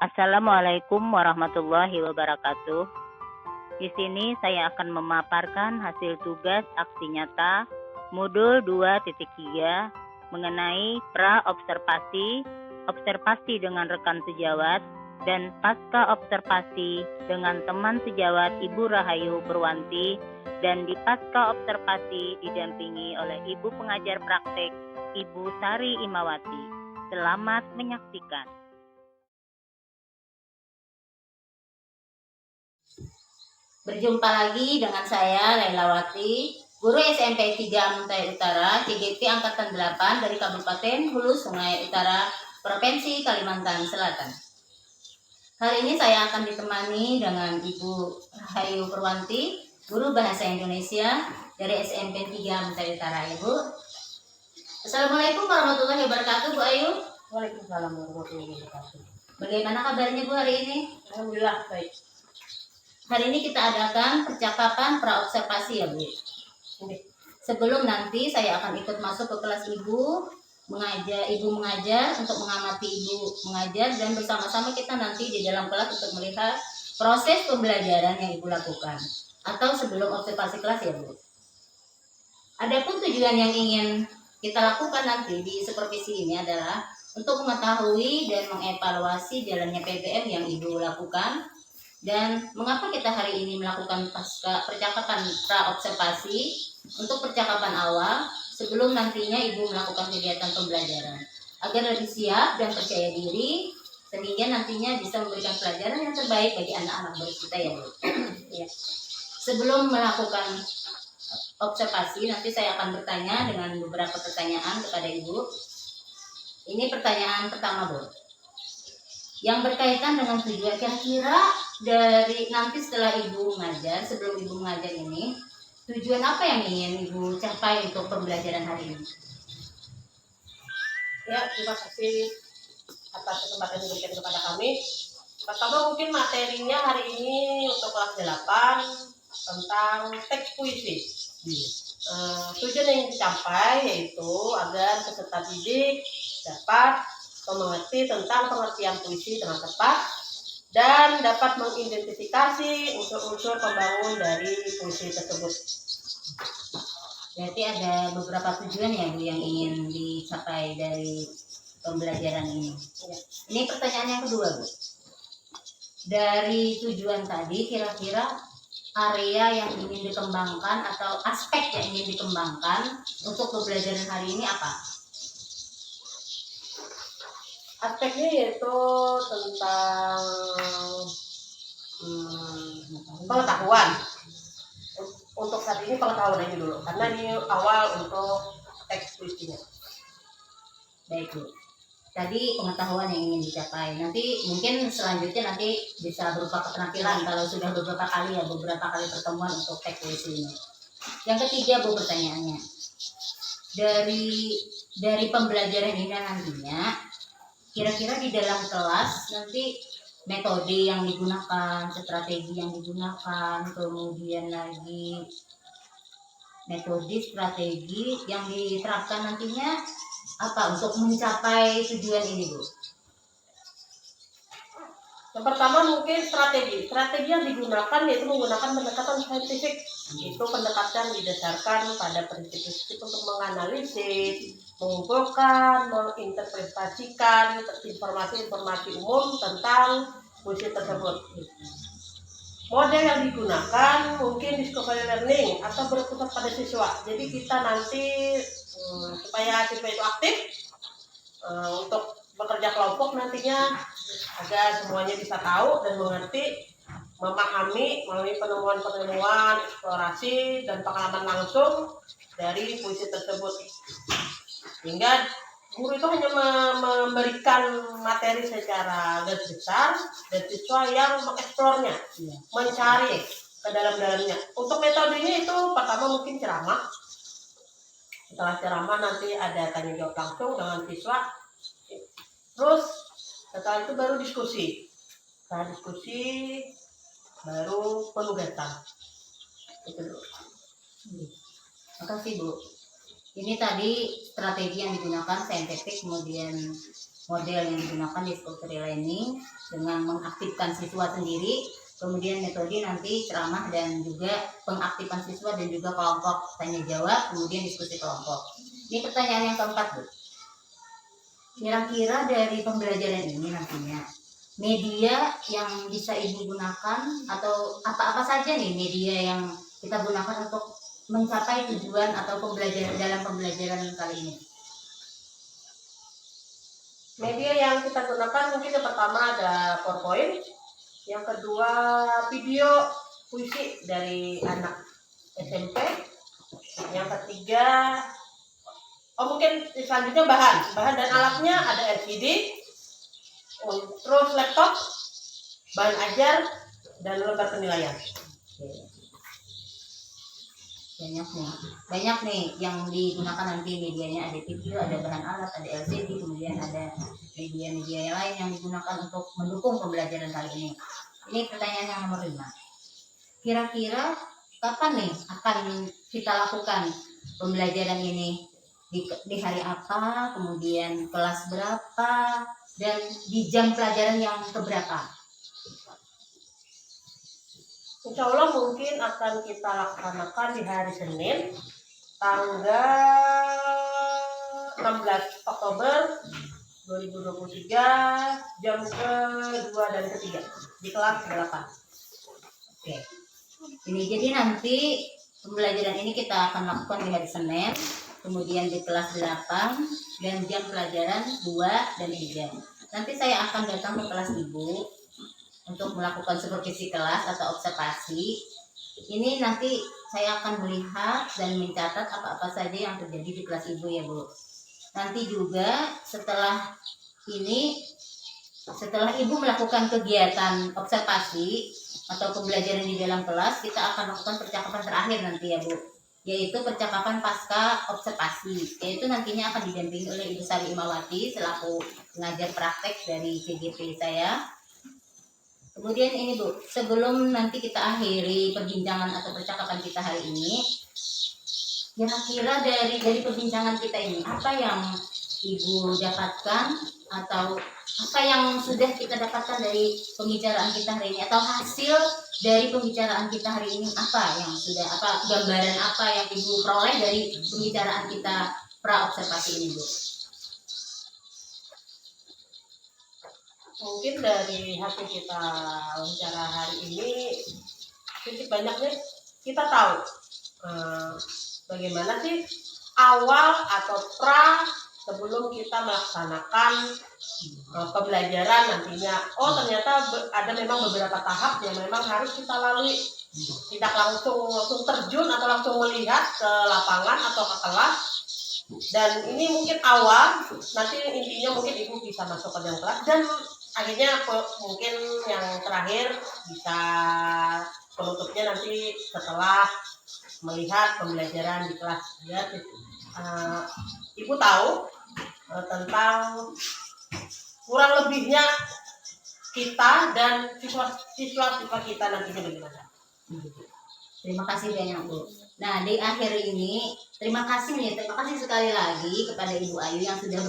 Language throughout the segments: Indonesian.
Assalamualaikum warahmatullahi wabarakatuh. Di sini saya akan memaparkan hasil tugas aksi nyata modul 2.3 mengenai pra-observasi, observasi dengan rekan sejawat, dan pasca observasi dengan teman sejawat Ibu Rahayu Purwanti, dan di pasca observasi didampingi oleh Ibu Pengajar Praktek Ibu Sari Imawati. Selamat menyaksikan. Berjumpa lagi dengan saya Lailawati, guru SMP 3 Muntai Utara, CGP Angkatan 8 dari Kabupaten Hulu Sungai Utara, Provinsi Kalimantan Selatan. Hari ini saya akan ditemani dengan Ibu Rahayu Purwanti, guru Bahasa Indonesia dari SMP 3 Muntai Utara. Ibu, Assalamualaikum warahmatullahi wabarakatuh, Bu Ayu. Waalaikumsalam warahmatullahi wabarakatuh. Bagaimana kabarnya Bu hari ini? Alhamdulillah baik. Hari ini kita adakan percakapan pra-observasi ya Bu. Sebelum nanti saya akan ikut masuk ke kelas Ibu mengajar untuk mengamati Ibu mengajar, dan bersama-sama kita nanti di dalam kelas untuk melihat proses pembelajaran yang Ibu lakukan atau sebelum observasi kelas ya Bu. Adapun tujuan yang ingin kita lakukan nanti di supervisi ini adalah untuk mengetahui dan mengevaluasi jalannya PPM yang Ibu lakukan, dan mengapa kita hari ini melakukan pasca percakapan pra-observasi untuk percakapan awal sebelum nantinya Ibu melakukan kegiatan pembelajaran, agar lebih siap dan percaya diri sehingga nantinya bisa memberikan pelajaran yang terbaik bagi anak-anak baru kita ya Bu. Ya. Sebelum melakukan observasi, nanti saya akan bertanya dengan beberapa pertanyaan kepada Ibu. Ini pertanyaan pertama Bu, yang berkaitan dengan tujuan. Kira-kira dari nanti setelah Ibu mengajar, sebelum Ibu mengajar ini, tujuan apa yang ingin Ibu capai untuk pembelajaran hari ini? Ya, terima kasih atas kesempatan yang diberikan kepada kami. Pertama mungkin materinya hari ini untuk kelas 8 tentang teks puisi. Tujuan yang dicapai yaitu agar peserta didik dapat mengerti tentang pengertian puisi dengan tepat dan dapat mengidentifikasi unsur-unsur pembangun dari puisi tersebut. Berarti ada beberapa tujuan ya Bu yang ingin dicapai dari pembelajaran ini. Ya. Ini pertanyaan yang kedua Bu. Dari tujuan tadi, kira-kira area yang ingin dikembangkan atau aspek yang ingin dikembangkan untuk pembelajaran hari ini apa? Aspeknya yaitu tentang pengetahuan. Untuk saat ini pengetahuan aja dulu, karena ini awal untuk teks puisinya. Baik Bu. Tadi pengetahuan yang ingin dicapai. Nanti mungkin selanjutnya nanti bisa berupa keterampilan kalau sudah beberapa kali pertemuan untuk teks puisi ini. Yang ketiga Bu, pertanyaannya, dari pembelajaran ini nantinya, kira-kira di dalam kelas nanti metode yang digunakan, strategi yang digunakan, kemudian lagi metode strategi yang diterapkan nantinya apa untuk mencapai tujuan ini Bu? Yang pertama mungkin strategi yang digunakan yaitu menggunakan pendekatan saintifik. Itu pendekatan didasarkan pada prinsip-prinsip untuk menganalisis, mengumpulkan, menginterpretasikan informasi-informasi umum tentang puisi tersebut. Model yang digunakan mungkin discovery learning atau berpusat pada siswa. Jadi kita nanti supaya siswa itu aktif untuk bekerja kelompok nantinya, agar semuanya bisa tahu dan mengerti, memahami melalui penemuan-penemuan, eksplorasi, dan pengalaman langsung dari puisi tersebut. Sehingga guru itu hanya memberikan materi secara garis besar dan siswa yang mengeksplornya, mencari ke dalam-dalamnya. Untuk metodenya itu pertama mungkin ceramah. Setelah ceramah nanti ada tanya jawab langsung dengan siswa. Terus setelah itu baru diskusi. Setelah diskusi baru penugasan. Itu dulu. Makasih Bu. Ini tadi strategi yang digunakan saintifik, kemudian model yang digunakan di school learning dengan mengaktifkan siswa sendiri, kemudian metode nanti ceramah dan juga pengaktifan siswa dan juga kelompok tanya jawab, kemudian diskusi kelompok. Ini pertanyaan yang keempat, Bu. Kira-kira dari pembelajaran ini nantinya media yang bisa Ibu gunakan atau apa-apa saja nih media yang kita gunakan untuk mencapai tujuan atau pembelajaran dalam pembelajaran kali ini? Media yang kita gunakan mungkin yang pertama ada PowerPoint, yang kedua video puisi dari anak SMP, yang ketiga mungkin selanjutnya bahan dan alatnya ada LCD, terus laptop, bahan ajar, dan lembar penilaian. Banyak nih yang digunakan nanti medianya, ada video, ada bahan alat, ada LCD, kemudian ada media-media lain yang digunakan untuk mendukung pembelajaran kali ini. Ini pertanyaan yang nomor 5. Kira-kira kapan nih akan kita lakukan pembelajaran ini? Di hari apa, kemudian kelas berapa, dan di jam pelajaran yang keberapa? Insya Allah mungkin akan kita laksanakan di hari Senin, tanggal 16 Oktober 2023, jam ke-2 dan ke-3 di kelas 8. Oke. Ini jadi nanti pembelajaran ini kita akan lakukan di hari Senin, kemudian di kelas 8 dan jam pelajaran 2 dan 3. Nanti saya akan datang ke kelas Ibu untuk melakukan supervisi kelas atau observasi. Ini nanti saya akan melihat dan mencatat apa-apa saja yang terjadi di kelas Ibu ya Bu. Nanti juga setelah Ibu melakukan kegiatan observasi atau pembelajaran di dalam kelas, kita akan lakukan percakapan terakhir nanti ya Bu, yaitu percakapan pasca observasi, yaitu nantinya akan didampingi oleh Ibu Sari Imawati selaku pengajar praktek dari CGP saya. Kemudian ini Bu, sebelum nanti kita akhiri perbincangan atau percakapan kita hari ini, kira-kira dari perbincangan kita ini apa yang Ibu dapatkan atau apa yang sudah kita dapatkan dari pembicaraan kita hari ini, atau hasil dari pembicaraan kita hari ini apa yang sudah, apa gambaran apa yang Ibu peroleh dari pembicaraan kita pra observasi ini Bu? Mungkin dari hasil kita wawancara hari ini sedikit banyaknya kita tahu bagaimana sih awal atau pra sebelum kita melaksanakan pembelajaran nantinya. Ternyata ada memang beberapa tahap yang memang harus kita lalui, tidak langsung terjun atau langsung melihat ke lapangan atau ke kelas. Dan ini mungkin awal, nanti intinya mungkin Ibu bisa masuk ke dalam kelas, dan akhirnya mungkin yang terakhir bisa penutupnya nanti setelah melihat pembelajaran di kelas. Ya, Ibu tahu tentang kurang lebihnya kita dan siswa kita nantinya bagaimana. Terima kasih banyak Bu. Nah di akhir ini terima kasih sekali lagi kepada Ibu Ayu yang sudah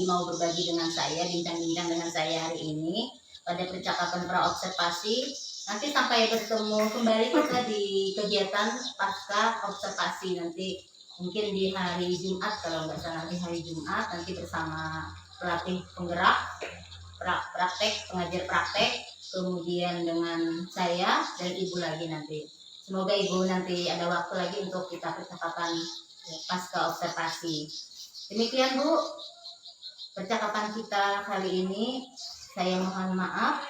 mau berbagi dengan saya, bincang-bincang dengan saya hari ini pada percakapan pra observasi. Nanti sampai bertemu kembali kita di kegiatan pasca observasi nanti mungkin di hari Jumat, kalau nggak salah di hari Jumat nanti bersama pelatih penggerak pengajar praktek, kemudian dengan saya dan Ibu lagi nanti. Semoga Ibu nanti ada waktu lagi untuk kita percakapan pasca observasi. Demikian Bu percakapan kita kali ini. Saya mohon maaf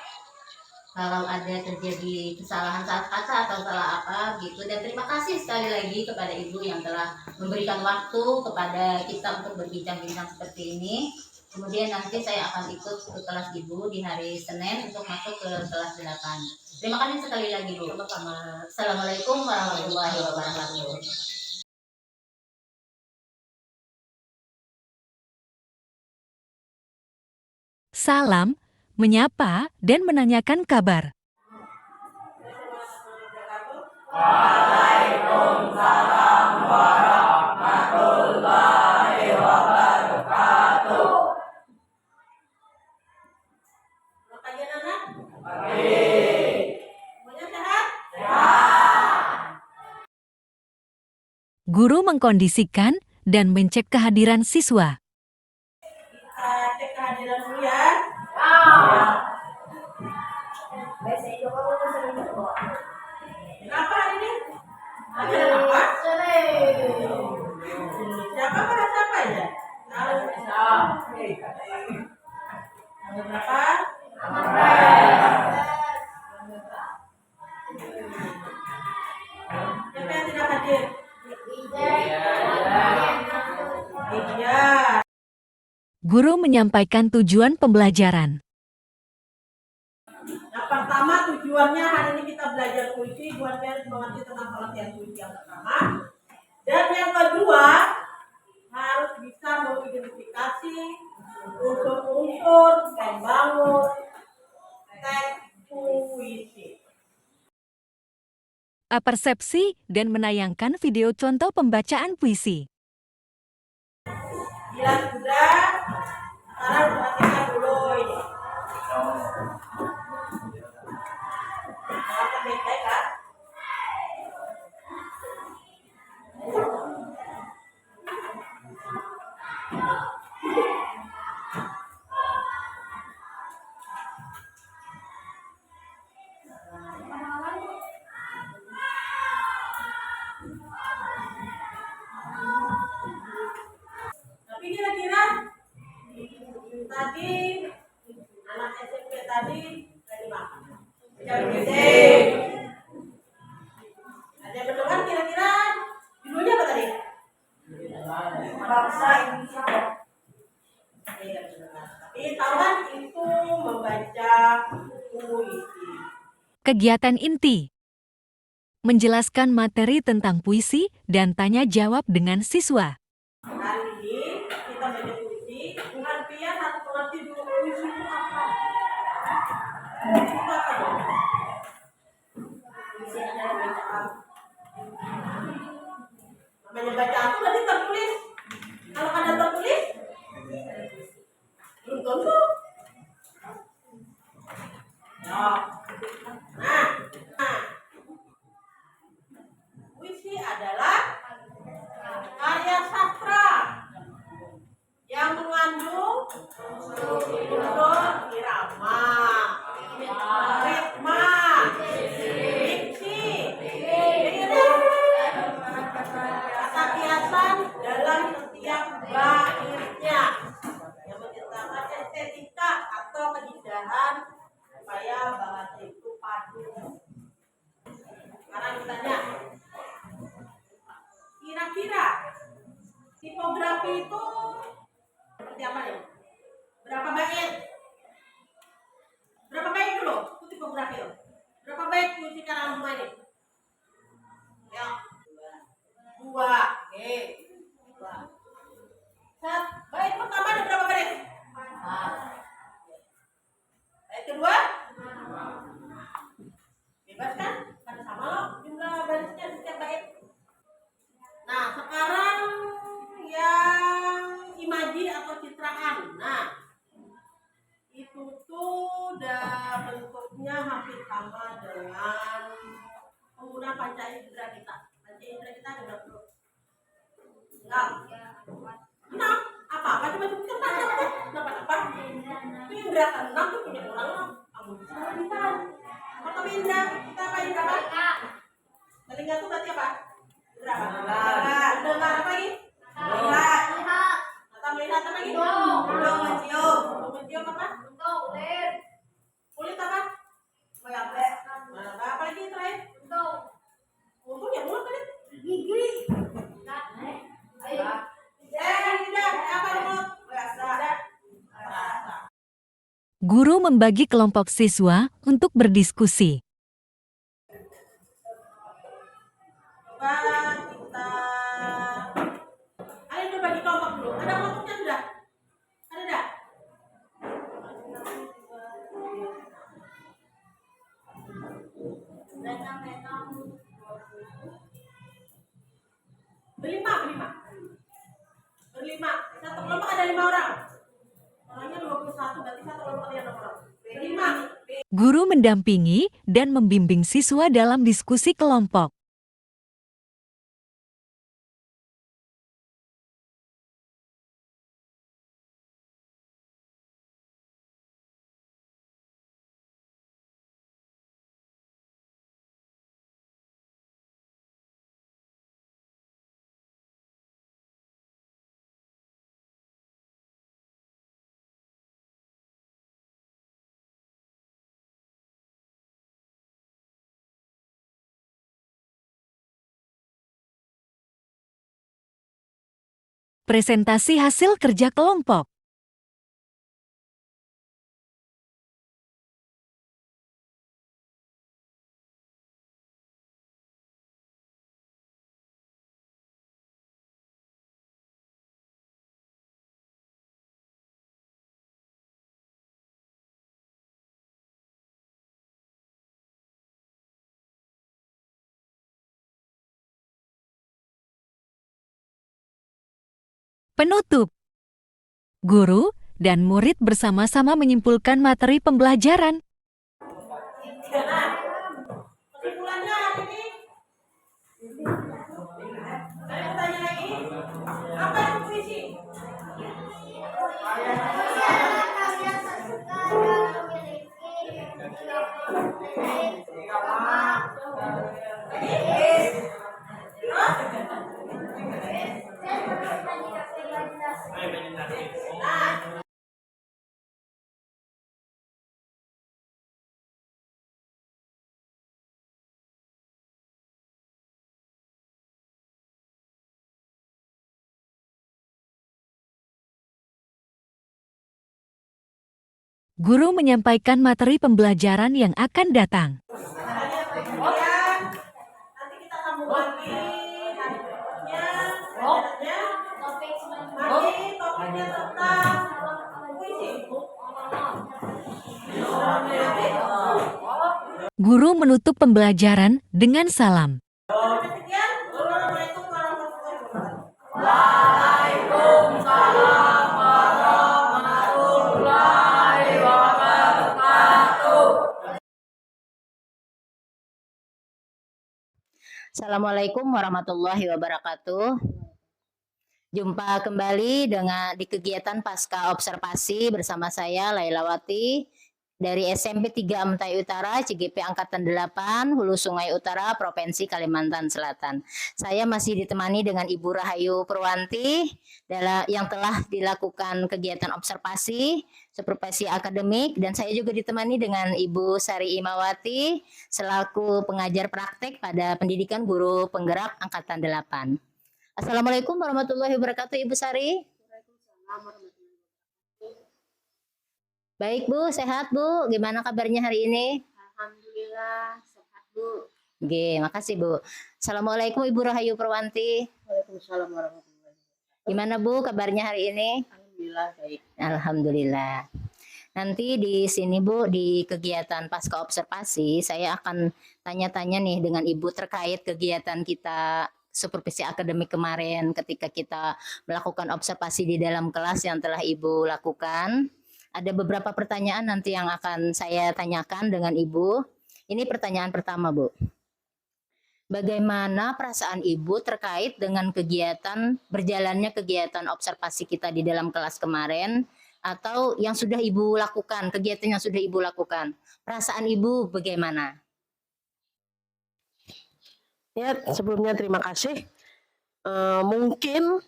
kalau ada terjadi kesalahan salah kata atau salah apa gitu, dan terima kasih sekali lagi kepada Ibu yang telah memberikan waktu kepada kita untuk berbincang-bincang seperti ini. Kemudian nanti saya akan ikut ke kelas Ibu di hari Senin untuk masuk ke kelas 8. Terima kasih sekali lagi Bu. Sama-sama. Assalamualaikum warahmatullahi wabarakatuh. Salam, menyapa, dan menanyakan kabar. Waalaikumsalam warahmatullahi wabarakatuh. Semuanya sehat? Guru mengkondisikan dan mencek kehadiran siswa. Cek kehadiran dulu ya. Kenapa hari ini? Pelajaran apa? Siapa bahasa apa ya? Nomor berapa? Siapa yang tidak hadir? Iya. Guru menyampaikan tujuan pembelajaran. Yang pertama tujuannya hari ini kita belajar puisi, buat kalian mengerti tentang pengertian puisi yang pertama. Dan yang kedua harus bisa mengidentifikasi unsur-unsur membangun teks puisi. Persepsi dan menayangkan video contoh pembacaan puisi. Bila sudah, sekarang perhatikan dulu ini. Dengarkan baik-baik kan? Tapi kira-kira tadi anak SMP tadi dari mana? Dari BC. Ada yang mendengar kira-kira judulnya apa tadi? Bangsa Indonesia. Tapi tahu kan itu membaca puisi. Kegiatan inti. Menjelaskan materi tentang puisi dan tanya jawab dengan siswa. Hari ini kita baca puisi, pengertian harus mengerti dulu puisi itu apa. Puisi itu apa dong? Puisi adalah bacaan. Namanya bacaan itu berarti tertulis. Kalau ada tertulis, belum tentu. Nah, puisi adalah karya sastra yang mengandung unsur irama, ritma, diksi, kata kiasan dalam setiap baitnya yang menciptakan estetika atau keindahan supaya bahasa itu padu. Sekarang ditanya, kira-kira tipografi itu seperti apa nih? Berapa bait? Berapa bait dulu? Itu tipografi loh. Berapa bait puisi karangan bunga ini? Ya, dua. Oke, dua. Bait pertama ada berapa bait? Bait kedua? Bebas kan? Kan sama loh jumlah barisnya setiap bait. Nah, sekarang yang imaji atau citraan. Nah, itu tuh udah bentuknya hampir sama dengan penggunaan panca indera kita. Panca indera kita ada berapa? Enam. Apa? Macam-macam kita apa? Itu indera keenam tuh punya orang lah. Kamu bisa kita. Apa indera? Kita apa indera apa? Telinga tuh berarti apa? Berapa? Dengar apa lagi? Melihat. Atau melihat apa lagi? Mencium. Mencium apa? Kulit apa? Apa lagi terakhir? Untung ya mulut tadi. Gigi. Tidak. Apa mulut? Rasa. Guru membagi kelompok siswa untuk berdiskusi. Coba kita ayo berbagi kelompok dulu. Ada kelompoknya sudah? Ada enggak? Berlima. Satu kelompok ada 5 orang. Orangnya 21, berarti satu kelompok ada 6 orang. Berlima. Guru mendampingi dan membimbing siswa dalam diskusi kelompok. Presentasi hasil kerja kelompok. Penutup. Guru dan murid bersama-sama menyimpulkan materi pembelajaran. Kesimpulannya ini, saya tanya lagi, apa itu puisi? Guru menyampaikan materi pembelajaran yang akan datang. Nanti kita sambung lagi hari berikutnya. Nanti topiknya tentang puisi. Guru menutup pembelajaran dengan salam. Sekian, Wassalamualaikum warahmatullahi wabarakatuh. Assalamualaikum warahmatullahi wabarakatuh. Jumpa kembali di kegiatan Pasca Observasi bersama saya Lailawati dari SMP 3 Amtai Utara, CGP Angkatan 8, Hulu Sungai Utara, Provinsi Kalimantan Selatan. Saya masih ditemani dengan Ibu Rahayu Purwanti yang telah dilakukan kegiatan observasi, supervisi akademik, dan saya juga ditemani dengan Ibu Sari Imawati selaku pengajar praktek pada pendidikan guru penggerak Angkatan 8. Assalamualaikum warahmatullahi wabarakatuh, Ibu Sari. Baik Bu, sehat Bu. Gimana kabarnya hari ini? Alhamdulillah, sehat Bu. Oke, makasih Bu. Assalamualaikum Ibu Rahayu Purwanti. Waalaikumsalam warahmatullahi wabarakatuh. Gimana Bu kabarnya hari ini? Alhamdulillah baik. Alhamdulillah. Nanti di sini Bu, di kegiatan Pasca Observasi, saya akan tanya-tanya nih dengan Ibu terkait kegiatan kita supervisi akademik kemarin ketika kita melakukan observasi di dalam kelas yang telah Ibu lakukan. Ada beberapa pertanyaan nanti yang akan saya tanyakan dengan Ibu. Ini pertanyaan pertama, Bu. Bagaimana perasaan Ibu terkait dengan berjalannya kegiatan observasi kita di dalam kelas kemarin atau yang sudah Ibu lakukan, kegiatan yang sudah Ibu lakukan? Perasaan Ibu bagaimana? Ya, sebelumnya terima kasih. Mungkin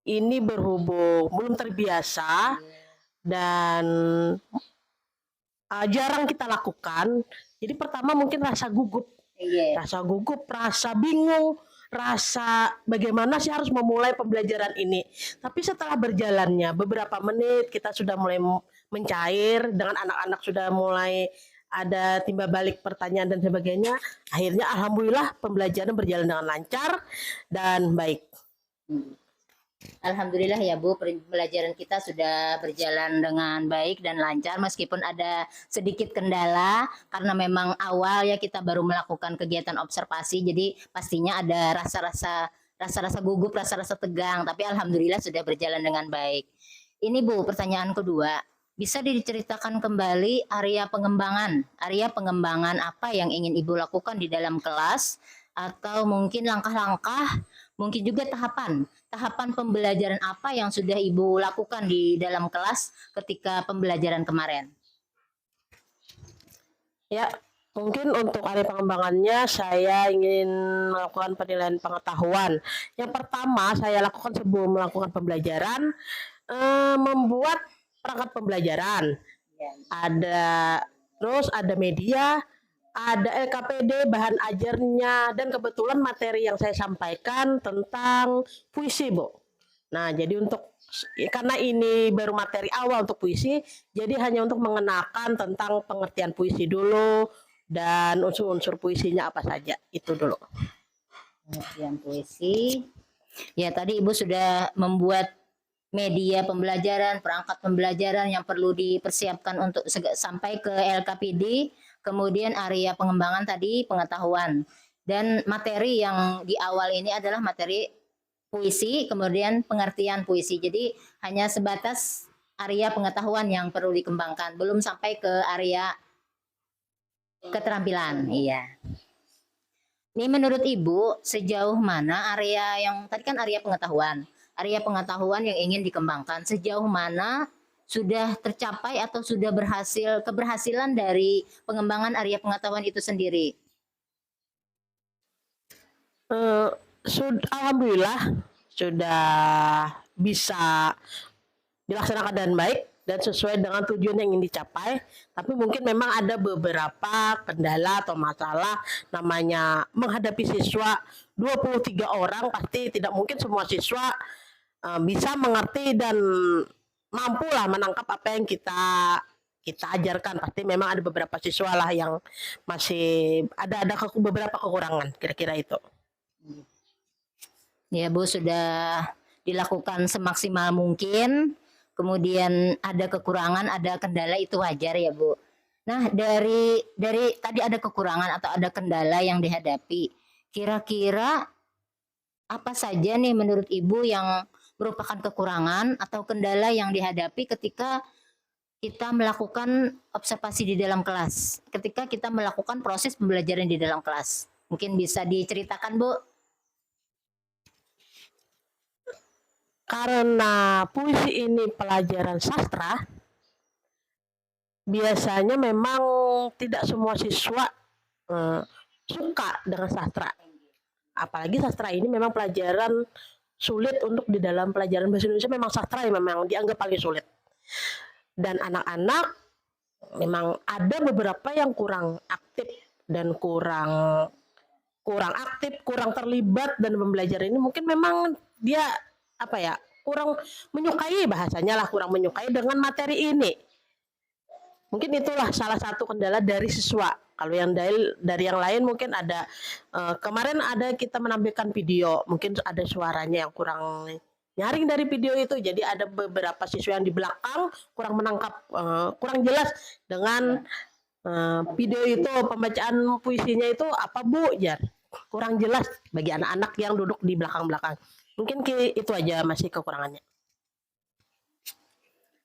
ini berhubung belum terbiasa dan jarang kita lakukan. Jadi pertama mungkin rasa gugup, rasa bingung, rasa bagaimana sih harus memulai pembelajaran ini. Tapi setelah berjalannya beberapa menit kita sudah mulai mencair, dengan anak-anak sudah mulai ada timbal balik pertanyaan dan sebagainya. Akhirnya alhamdulillah pembelajaran berjalan dengan lancar dan baik. Alhamdulillah ya Bu, pembelajaran kita sudah berjalan dengan baik dan lancar meskipun ada sedikit kendala karena memang awal ya kita baru melakukan kegiatan observasi, jadi pastinya ada rasa-rasa gugup, rasa-rasa tegang, tapi alhamdulillah sudah berjalan dengan baik. Ini Bu, pertanyaan kedua, Bisa diceritakan kembali area pengembangan apa yang ingin Ibu lakukan di dalam kelas, atau mungkin langkah-langkah, mungkin juga tahapan pembelajaran apa yang sudah Ibu lakukan di dalam kelas ketika pembelajaran kemarin. Ya, mungkin untuk area pengembangannya saya ingin melakukan penilaian pengetahuan. Yang pertama saya lakukan sebelum melakukan pembelajaran, membuat perangkat pembelajaran. Terus ada media, ada LKPD, bahan ajarnya, dan kebetulan materi yang saya sampaikan tentang puisi, Bu. Nah, jadi karena ini baru materi awal untuk puisi, jadi hanya untuk mengenalkan tentang pengertian puisi dulu dan unsur-unsur puisinya apa saja, itu dulu. Pengertian puisi. Ya, tadi Ibu sudah membuat media pembelajaran, perangkat pembelajaran yang perlu dipersiapkan untuk sampai ke LKPD, kemudian area pengembangan tadi pengetahuan. Dan materi yang di awal ini adalah materi puisi, kemudian pengertian puisi. Jadi hanya sebatas area pengetahuan yang perlu dikembangkan, belum sampai ke area keterampilan. Iya. Ini menurut Ibu sejauh mana area yang tadi kan area pengetahuan yang ingin dikembangkan, sejauh mana sudah tercapai atau sudah keberhasilan dari pengembangan area pengetahuan itu sendiri? Alhamdulillah sudah bisa dilaksanakan dengan baik dan sesuai dengan tujuan yang ingin dicapai. Tapi mungkin memang ada beberapa kendala atau masalah, namanya menghadapi siswa 23 orang, pasti tidak mungkin semua siswa bisa mengerti dan mampulah menangkap apa yang kita ajarkan. Pasti memang ada beberapa siswa lah yang masih ada beberapa kekurangan, kira-kira itu. Ya Bu, sudah dilakukan semaksimal mungkin, kemudian ada kekurangan, ada kendala, itu wajar ya Bu. Nah, dari tadi ada kekurangan atau ada kendala yang dihadapi, kira-kira apa saja nih menurut Ibu yang merupakan kekurangan atau kendala yang dihadapi ketika kita melakukan observasi di dalam kelas, ketika kita melakukan proses pembelajaran di dalam kelas? Mungkin bisa diceritakan, Bu. Karena puisi ini pelajaran sastra, biasanya memang tidak semua siswa suka dengan sastra. Apalagi sastra ini memang pelajaran sulit untuk di dalam pelajaran bahasa Indonesia, memang sastra yang memang dianggap paling sulit. Dan anak-anak memang ada beberapa yang kurang aktif dan kurang terlibat dan pembelajaran ini. Mungkin memang dia kurang menyukai, bahasanya lah kurang menyukai dengan materi ini. Mungkin itulah salah satu kendala dari siswa. Kalau yang dari yang lain mungkin ada kemarin ada kita menampilkan video, mungkin ada suaranya yang kurang nyaring dari video itu, jadi ada beberapa siswa yang di belakang kurang menangkap, kurang jelas dengan video itu, pembacaan puisinya itu apa Bu, kurang jelas bagi anak-anak yang duduk di belakang-belakang. Mungkin itu aja masih kekurangannya.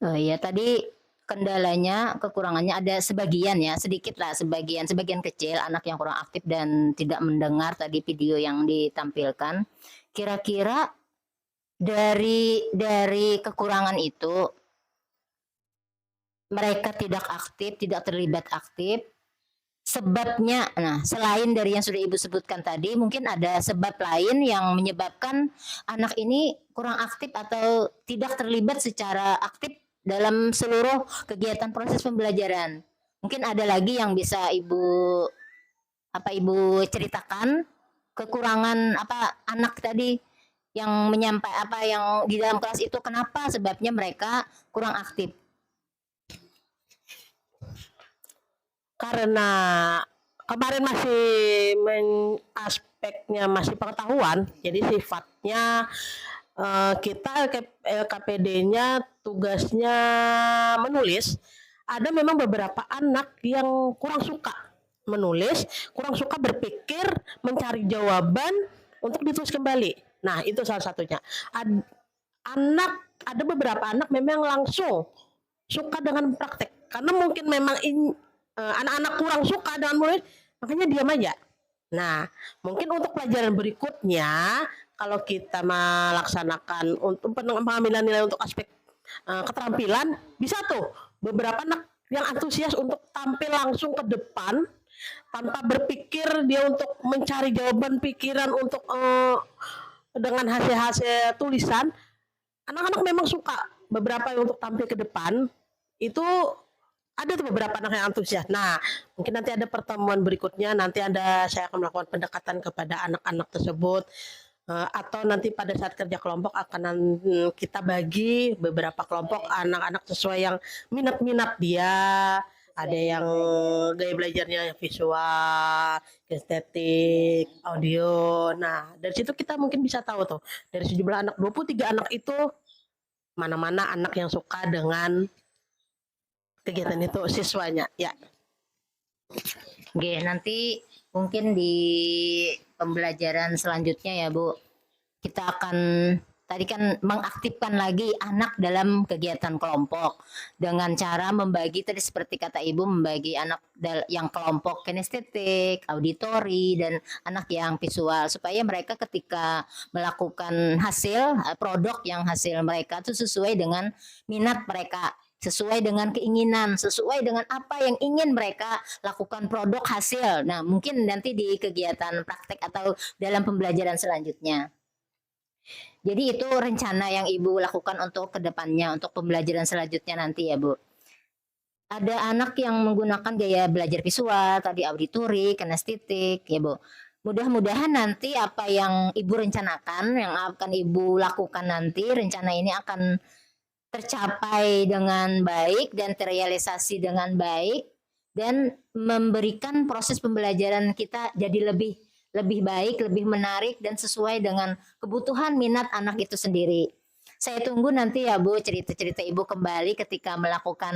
Oh iya, tadi kendalanya, kekurangannya ada sebagian ya, sedikit lah, sebagian kecil anak yang kurang aktif dan tidak mendengar tadi video yang ditampilkan. Kira-kira dari kekurangan itu, mereka tidak aktif, tidak terlibat aktif, sebabnya, nah selain dari yang sudah Ibu sebutkan tadi, mungkin ada sebab lain yang menyebabkan anak ini kurang aktif atau tidak terlibat secara aktif dalam seluruh kegiatan proses pembelajaran. Mungkin ada lagi yang bisa Ibu ceritakan, kekurangan anak tadi yang yang di dalam kelas itu, kenapa sebabnya mereka kurang aktif? Karena kemarin masih aspeknya masih pengetahuan, jadi sifatnya kita LKPD-nya tugasnya menulis. Ada memang beberapa anak yang kurang suka menulis, kurang suka berpikir, mencari jawaban untuk ditulis kembali. Nah, itu salah satunya. Ada beberapa anak memang langsung suka dengan praktek. Karena mungkin memang anak-anak kurang suka dengan menulis, makanya diam aja. Nah, mungkin untuk pelajaran berikutnya, kalau kita melaksanakan untuk pengambilan nilai untuk aspek keterampilan, bisa tuh beberapa anak yang antusias untuk tampil langsung ke depan tanpa berpikir dia untuk mencari jawaban pikiran untuk dengan hasil-hasil tulisan. Anak-anak memang suka beberapa yang untuk tampil ke depan itu ada tuh beberapa anak yang antusias. Nah, mungkin nanti ada pertemuan berikutnya, nanti saya akan melakukan pendekatan kepada anak-anak tersebut, atau nanti pada saat kerja kelompok akan kita bagi beberapa kelompok anak-anak sesuai yang minat-minat dia. Ada yang gaya belajarnya visual, estetik, audio. Nah, dari situ kita mungkin bisa tahu tuh, dari sejumlah anak, 23 anak itu, mana-mana anak yang suka dengan kegiatan itu siswanya, ya. Oke, nanti mungkin di pembelajaran selanjutnya ya Bu, kita akan tadi kan mengaktifkan lagi anak dalam kegiatan kelompok dengan cara membagi tadi seperti kata Ibu, membagi anak yang kelompok kinestetik, auditori, dan anak yang visual supaya mereka ketika melakukan hasil produk yang hasil mereka itu sesuai dengan minat mereka, sesuai dengan keinginan, sesuai dengan apa yang ingin mereka lakukan produk hasil. Nah, mungkin nanti di kegiatan praktek atau dalam pembelajaran selanjutnya. Jadi itu rencana yang Ibu lakukan untuk kedepannya, untuk pembelajaran selanjutnya nanti ya Bu. Ada anak yang menggunakan gaya belajar visual, tadi auditori, kinestetik ya Bu. Mudah-mudahan nanti apa yang Ibu rencanakan, yang akan Ibu lakukan nanti, rencana ini akan tercapai dengan baik dan terrealisasi dengan baik dan memberikan proses pembelajaran kita jadi lebih baik, lebih menarik dan sesuai dengan kebutuhan minat anak itu sendiri. Saya tunggu nanti ya Bu cerita-cerita Ibu kembali ketika melakukan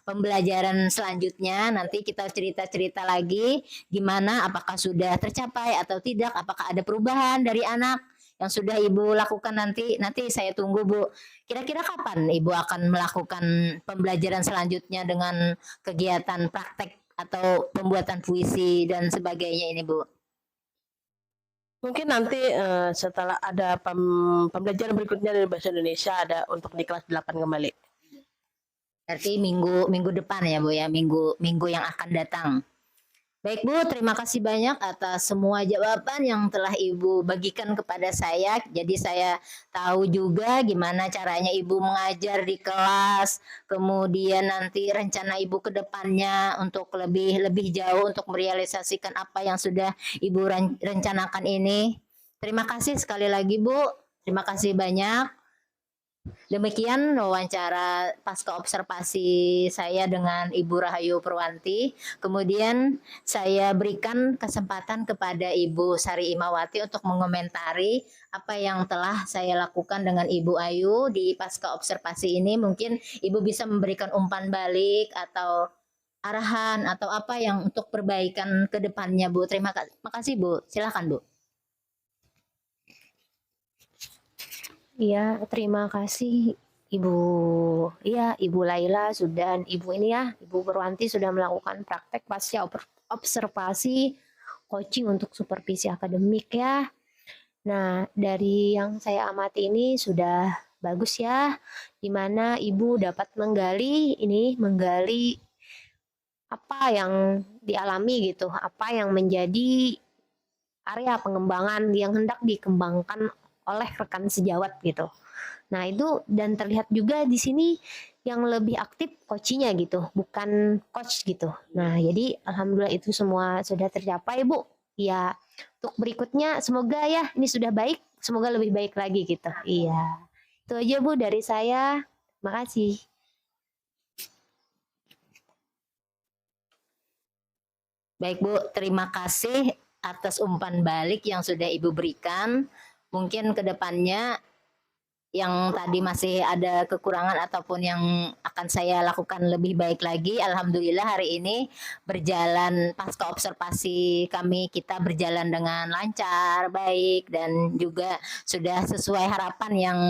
pembelajaran selanjutnya. Nanti kita cerita-cerita lagi gimana, apakah sudah tercapai atau tidak, apakah ada perubahan dari anak yang sudah Ibu lakukan nanti saya tunggu Bu. Kira-kira kapan Ibu akan melakukan pembelajaran selanjutnya dengan kegiatan praktek atau pembuatan puisi dan sebagainya ini Bu? Mungkin nanti setelah ada pembelajaran berikutnya dari Bahasa Indonesia ada untuk di kelas 8 kembali. Berarti minggu depan ya Bu ya, minggu yang akan datang. Baik Bu, terima kasih banyak atas semua jawaban yang telah Ibu bagikan kepada saya. Jadi saya tahu juga gimana caranya Ibu mengajar di kelas, kemudian nanti rencana Ibu ke depannya untuk lebih jauh untuk merealisasikan apa yang sudah Ibu rencanakan ini. Terima kasih sekali lagi Bu, terima kasih banyak. Demikian wawancara pasca observasi saya dengan Ibu Rahayu Purwanti. Kemudian saya berikan kesempatan kepada Ibu Sari Imawati untuk mengomentari apa yang telah saya lakukan dengan Ibu Ayu di pasca observasi ini. Mungkin Ibu bisa memberikan umpan balik atau arahan atau apa yang untuk perbaikan ke depannya Bu. Terima kasih Bu. Silakan Bu. Iya, terima kasih Ibu. Iya, Ibu Laila sudah, Ibu ini ya, Ibu Purwanti sudah melakukan praktek pasca observasi coaching untuk supervisi akademik ya. Nah, dari yang saya amati ini sudah bagus ya, dimana Ibu dapat menggali apa yang dialami gitu, apa yang menjadi area pengembangan yang hendak dikembangkan oleh rekan sejawat gitu. Nah itu dan terlihat juga di sini yang lebih aktif coachnya gitu, bukan coach gitu. Nah jadi alhamdulillah itu semua sudah tercapai Bu. Ya untuk berikutnya semoga ya ini sudah baik, semoga lebih baik lagi gitu. Iya itu aja Bu dari saya. Makasih. Baik Bu, terima kasih atas umpan balik yang sudah Ibu berikan. Mungkin ke depannya yang tadi masih ada kekurangan ataupun yang akan saya lakukan lebih baik lagi. Alhamdulillah hari ini berjalan pasca observasi kita berjalan dengan lancar, baik dan juga sudah sesuai harapan yang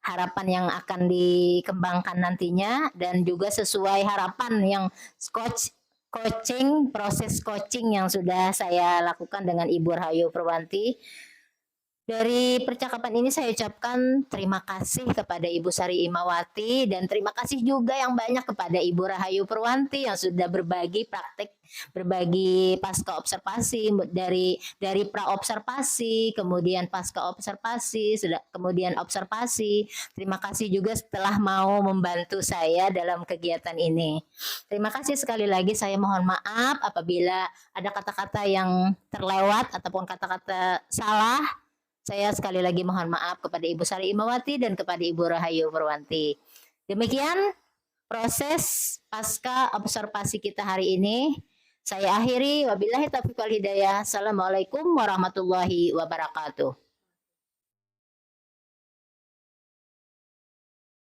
harapan yang akan dikembangkan nantinya, dan juga sesuai harapan yang proses coaching yang sudah saya lakukan dengan Ibu Rahayu Purwanti. Dari percakapan ini saya ucapkan terima kasih kepada Ibu Sari Imawati, dan terima kasih juga yang banyak kepada Ibu Rahayu Purwanti yang sudah berbagi praktek, berbagi pasca observasi, dari pra observasi, kemudian pasca observasi, kemudian observasi. Terima kasih juga setelah mau membantu saya dalam kegiatan ini. Terima kasih sekali lagi, saya mohon maaf apabila ada kata-kata yang terlewat ataupun kata-kata salah. Saya sekali lagi mohon maaf kepada Ibu Sari Imawati dan kepada Ibu Rahayu Purwanti. Demikian proses pasca observasi kita hari ini. Saya akhiri, wabillahi taufiq wal hidayah. Assalamualaikum warahmatullahi wabarakatuh.